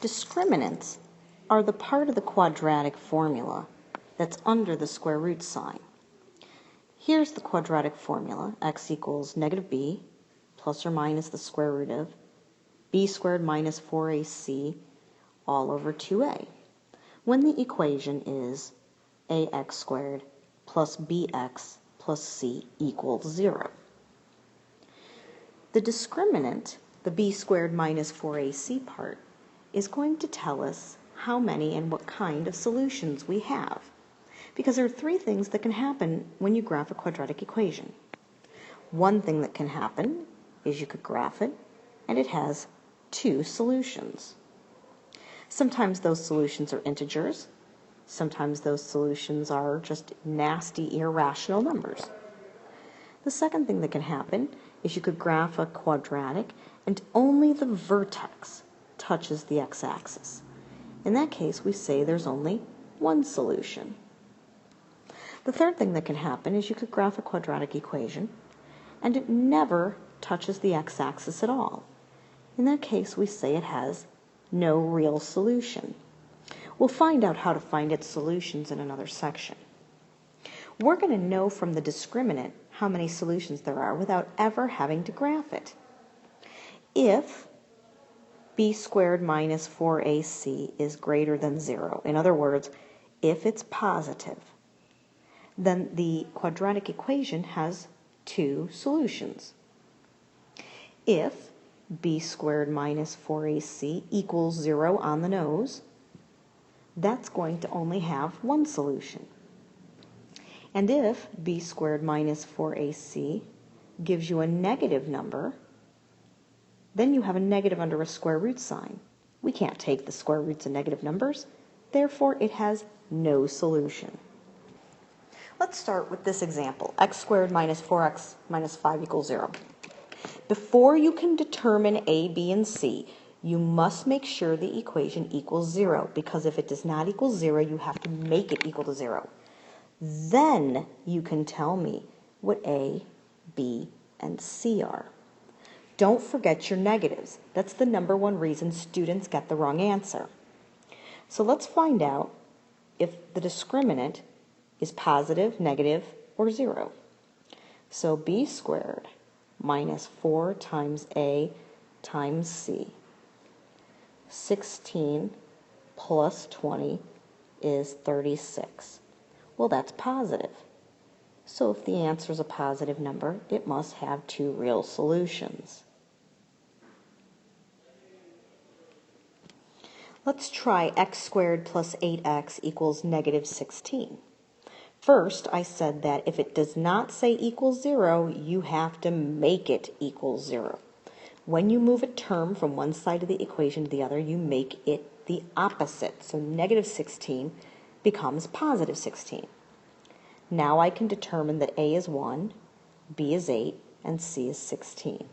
Discriminants are the part of the quadratic formula that's under the square root sign. Here's the quadratic formula. X equals negative b plus or minus the square root of b squared minus 4ac all over 2a. When the equation is ax squared plus bx plus c equals 0. The discriminant, the b squared minus 4ac part, is going to tell us how many and what kind of solutions we have. Because there are three things that can happen when you graph a quadratic equation. One thing that can happen is you could graph it and it has two solutions. Sometimes those solutions are integers. Sometimes those solutions are just nasty, irrational numbers. The second thing that can happen is you could graph a quadratic and only the vertex touches the x-axis. In that case, we say there's only one solution. The third thing that can happen is you could graph a quadratic equation and it never touches the x-axis at all. In that case, we say it has no real solution. We'll find out how to find its solutions in another section. We're going to know from the discriminant how many solutions there are without ever having to graph it. If b squared minus 4ac is greater than 0, in other words, if it's positive, then the quadratic equation has two solutions. If b squared minus 4ac equals 0 on the nose, that's going to only have one solution. And if b squared minus 4ac gives you a negative number, then you have a negative under a square root sign. We can't take the square roots of negative numbers, therefore it has no solution. Let's start with this example, x squared minus 4x minus 5 equals 0. Before you can determine a, b, and c, you must make sure the equation equals 0, because if it does not equal 0, you have to make it equal to 0. Then you can tell me what a, b, and c are. Don't forget your negatives. That's the number one reason students get the wrong answer. So let's find out if the discriminant is positive, negative, or 0. So b squared minus 4 times a times c. 16 plus 20 is 36. Well, that's positive. So if the answer is a positive number, it must have two real solutions. Let's try x squared plus 8x equals negative 16. First, I said that if it does not say equals 0, you have to make it equal 0. When you move a term from one side of the equation to the other, you make it the opposite. So negative 16 becomes positive 16. Now I can determine that a is 1, b is 8, and c is 16.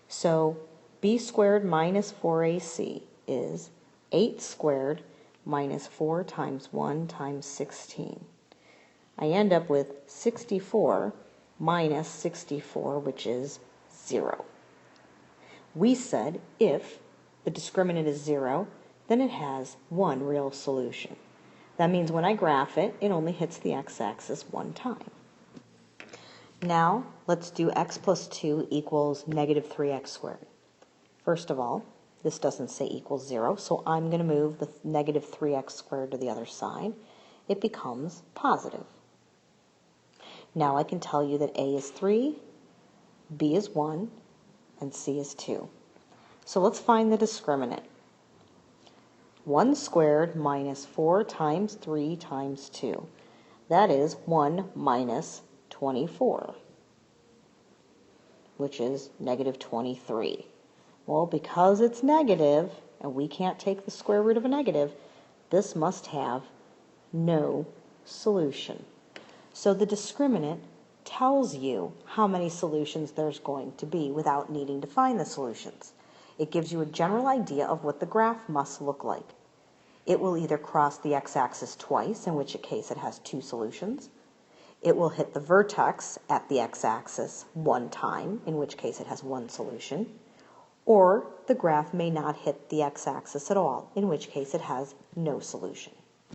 So b squared minus 4ac is 8 squared minus 4 times 1 times 16. I end up with 64 minus 64, which is 0. We said if the discriminant is 0, then it has one real solution. That means when I graph it, it only hits the x-axis one time. Now, let's do x plus 2 equals negative 3x squared. First of all, this doesn't say equals 0, so I'm going to move the negative 3x squared to the other side. It becomes positive. Now I can tell you that a is 3, b is 1, and c is 2. So let's find the discriminant. 1 squared minus 4 times 3 times 2. That is 1 minus 24, which is negative 23. Well, because it's negative, and we can't take the square root of a negative, this must have no solution. So the discriminant tells you how many solutions there's going to be without needing to find the solutions. It gives you a general idea of what the graph must look like. It will either cross the x-axis twice, in which case it has two solutions. It will hit the vertex at the x-axis one time, in which case it has one solution. Or the graph may not hit the x-axis at all, in which case it has no solution.